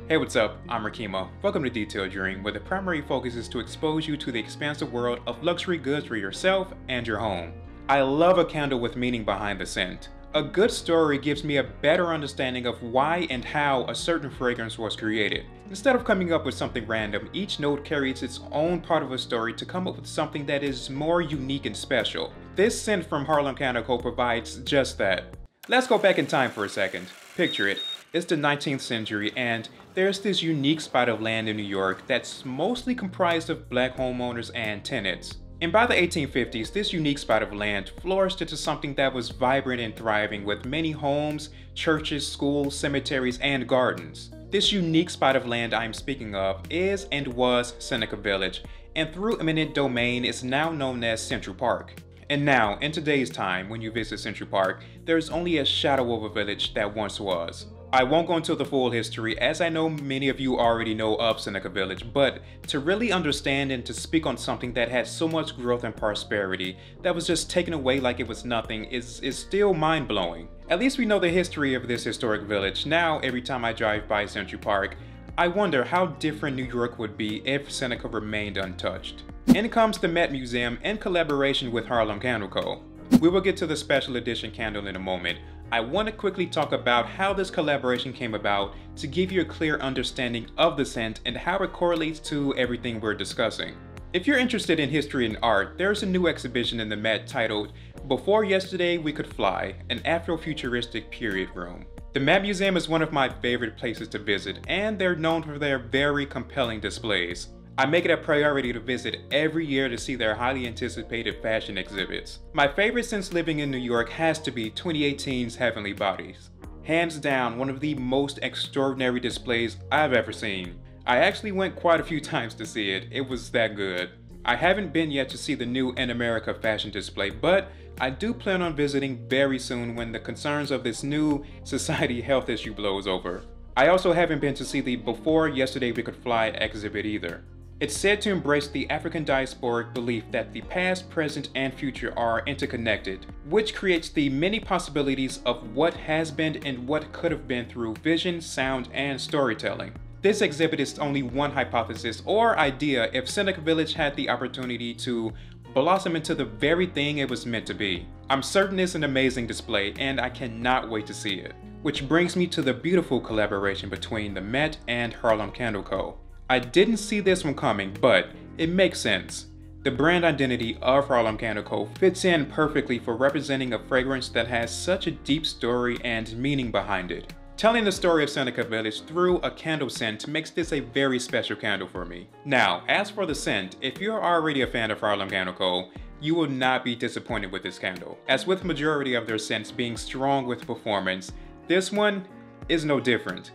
Hey, what's up? I'm Rakima. Welcome to Detailed Dream, where the primary focus is to expose you to the expansive world of luxury goods for yourself and your home. I love a candle with meaning behind the scent. A good story gives me a better understanding of why and how a certain fragrance was created. Instead of coming up with something random, each note carries its own part of a story to come up with something that is more unique and special. This scent from Harlem Candle Co provides just that. Let's go back in time for a second. Picture it. It's the 19th century and there's this unique spot of land in New York that's mostly comprised of black homeowners and tenants. And by the 1850s, this unique spot of land flourished into something that was vibrant and thriving with many homes, churches, schools, cemeteries, and gardens. This unique spot of land I'm speaking of is and was Seneca Village, and through eminent domain is now known as Central Park. And now, in today's time, when you visit Central Park, there's only a shadow of a village that once was. I won't go into the full history, as I know many of you already know of Seneca Village, but to really understand and to speak on something that had so much growth and prosperity that was just taken away like it was nothing is still mind-blowing. At least we know the history of this historic village. Now, every time I drive by Central Park, I wonder how different New York would be if Seneca remained untouched. In comes the Met Museum in collaboration with Harlem Candle Co. We will get to the special edition candle in a moment. I want to quickly talk about how this collaboration came about to give you a clear understanding of the scent and how it correlates to everything we're discussing. If you're interested in history and art, there's a new exhibition in the Met titled Before Yesterday We Could Fly, an Afrofuturistic Period Room. The Met Museum is one of my favorite places to visit, and they're known for their very compelling displays. I make it a priority to visit every year to see their highly anticipated fashion exhibits. My favorite since living in New York has to be 2018's Heavenly Bodies. Hands down, one of the most extraordinary displays I've ever seen. I actually went quite a few times to see it. It was that good. I haven't been yet to see the new In America fashion display, but I do plan on visiting very soon when the concerns of this new society health issue blows over. I also haven't been to see the Before Yesterday We Could Fly exhibit either. It's said to embrace the African diasporic belief that the past, present, and future are interconnected, which creates the many possibilities of what has been and what could have been through vision, sound, and storytelling. This exhibit is only one hypothesis or idea if Seneca Village had the opportunity to blossom into the very thing it was meant to be. I'm certain it's an amazing display and I cannot wait to see it. Which brings me to the beautiful collaboration between the Met and Harlem Candle Co. I didn't see this one coming, but it makes sense. The brand identity of Harlem Candle Co fits in perfectly for representing a fragrance that has such a deep story and meaning behind it. Telling the story of Seneca Village through a candle scent makes this a very special candle for me. Now, as for the scent, if you're already a fan of Harlem Candle Co, you will not be disappointed with this candle. As with majority of their scents being strong with performance, this one is no different.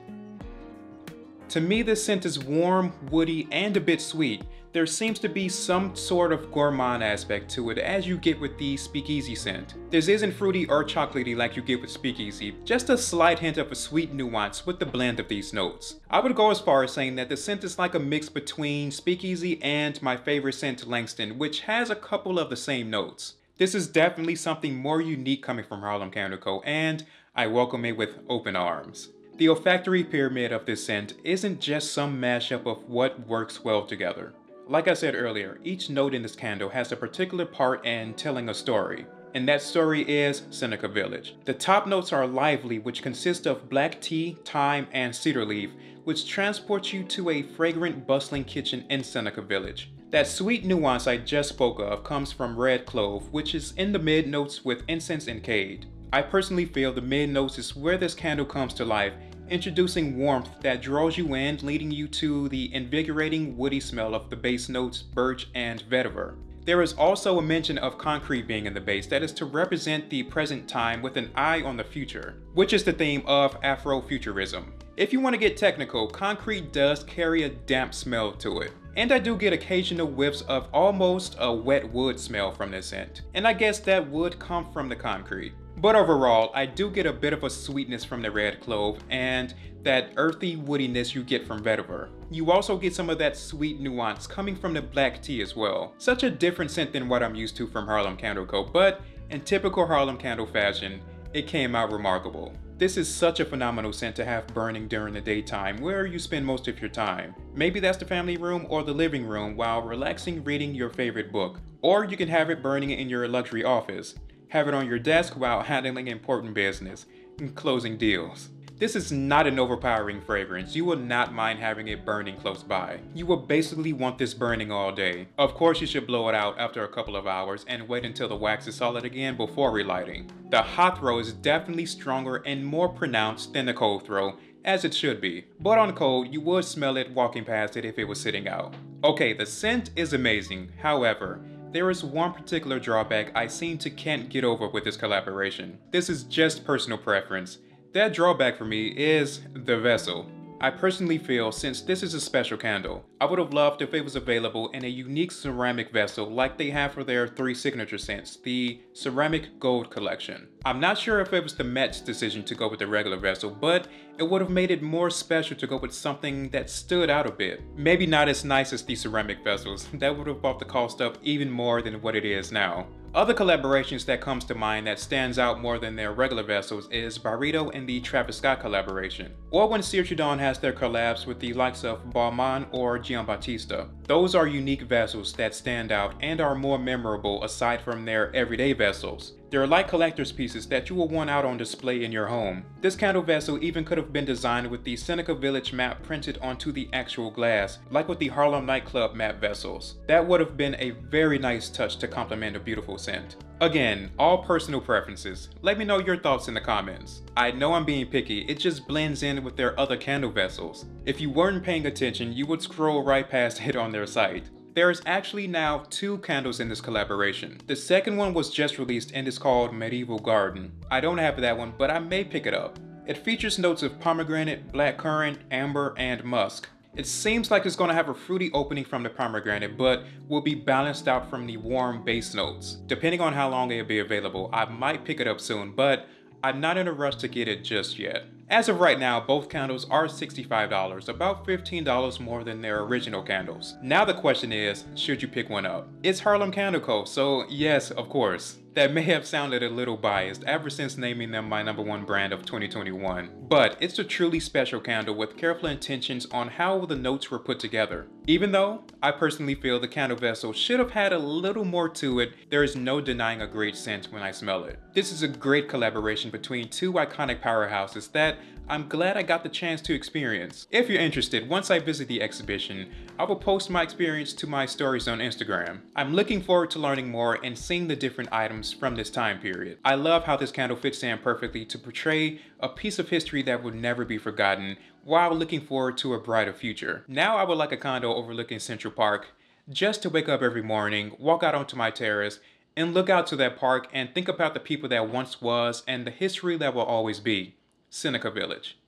To me, this scent is warm, woody, and a bit sweet. There seems to be some sort of gourmand aspect to it as you get with the Speakeasy scent. This isn't fruity or chocolatey like you get with Speakeasy, just a slight hint of a sweet nuance with the blend of these notes. I would go as far as saying that the scent is like a mix between Speakeasy and my favorite scent, Langston, which has a couple of the same notes. This is definitely something more unique coming from Harlem Candle Co, and I welcome it with open arms. The olfactory pyramid of this scent isn't just some mashup of what works well together. Like I said earlier, each note in this candle has a particular part in telling a story, and that story is Seneca Village. The top notes are lively, which consist of black tea, thyme, and cedar leaf, which transports you to a fragrant, bustling kitchen in Seneca Village. That sweet nuance I just spoke of comes from red clove, which is in the mid notes with incense and cade. I personally feel the mid notes is where this candle comes to life, introducing warmth that draws you in, leading you to the invigorating woody smell of the base notes birch and vetiver. There is also a mention of concrete being in the base that is to represent the present time with an eye on the future, which is the theme of Afrofuturism. If you want to get technical, concrete does carry a damp smell to it. And I do get occasional whiffs of almost a wet wood smell from this scent, and I guess that would come from the concrete. But overall, I do get a bit of a sweetness from the red clove and that earthy woodiness you get from vetiver. You also get some of that sweet nuance coming from the black tea as well. Such a different scent than what I'm used to from Harlem Candle Co, but in typical Harlem Candle fashion, it came out remarkable. This is such a phenomenal scent to have burning during the daytime where you spend most of your time. Maybe that's the family room or the living room while relaxing reading your favorite book. Or you can have it burning in your luxury office. Have it on your desk while handling important business and closing deals. This is not an overpowering fragrance. You will not mind having it burning close by. You will basically want this burning all day. Of course, you should blow it out after a couple of hours and wait until the wax is solid again before relighting. The hot throw is definitely stronger and more pronounced than the cold throw, as it should be. But on cold, you would smell it walking past it if it was sitting out. Okay, the scent is amazing. However, there is one particular drawback I seem to can't get over with this collaboration. This is just personal preference. That drawback for me is the vessel. I personally feel since this is a special candle, I would have loved if it was available in a unique ceramic vessel like they have for their 3 signature scents, the Ceramic Gold Collection. I'm not sure if it was the Met's decision to go with the regular vessel, but it would have made it more special to go with something that stood out a bit. Maybe not as nice as the ceramic vessels, that would have brought the cost up even more than what it is now. Other collaborations that comes to mind that stands out more than their regular vessels is Barreto and the Travis Scott collaboration, or when Cire has their collabs with the likes of Balmain or Giambattista. Those are unique vessels that stand out and are more memorable aside from their everyday vessels. They're like collector's pieces that you will want out on display in your home. This candle vessel even could have been designed with the Seneca Village map printed onto the actual glass, like with the Harlem nightclub map vessels. That would have been a very nice touch to complement a beautiful scent. Again, all personal preferences. Let me know your thoughts in the comments. I know I'm being picky, it just blends in with their other candle vessels. If you weren't paying attention, you would scroll right past it on their site. There is actually now 2 candles in this collaboration. The second one was just released and is called Medieval Garden. I don't have that one, but I may pick it up. It features notes of pomegranate, blackcurrant, amber, and musk. It seems like it's going to have a fruity opening from the pomegranate, but will be balanced out from the warm base notes. Depending on how long it'll be available, I might pick it up soon, but I'm not in a rush to get it just yet. As of right now, both candles are $65, about $15 more than their original candles. Now the question is, should you pick one up? It's Harlem Candle Co, so yes, of course. That may have sounded a little biased ever since naming them my #1 brand of 2021. But it's a truly special candle with careful intentions on how the notes were put together. Even though I personally feel the candle vessel should have had a little more to it, there is no denying a great scent when I smell it. This is a great collaboration between 2 iconic powerhouses that I'm glad I got the chance to experience. If you're interested, once I visit the exhibition, I will post my experience to my stories on Instagram. I'm looking forward to learning more and seeing the different items from this time period. I love how this candle fits in perfectly to portray a piece of history that would never be forgotten while looking forward to a brighter future. Now I would like a condo overlooking Central Park just to wake up every morning, walk out onto my terrace, and look out to that park and think about the people that once was and the history that will always be. Seneca Village.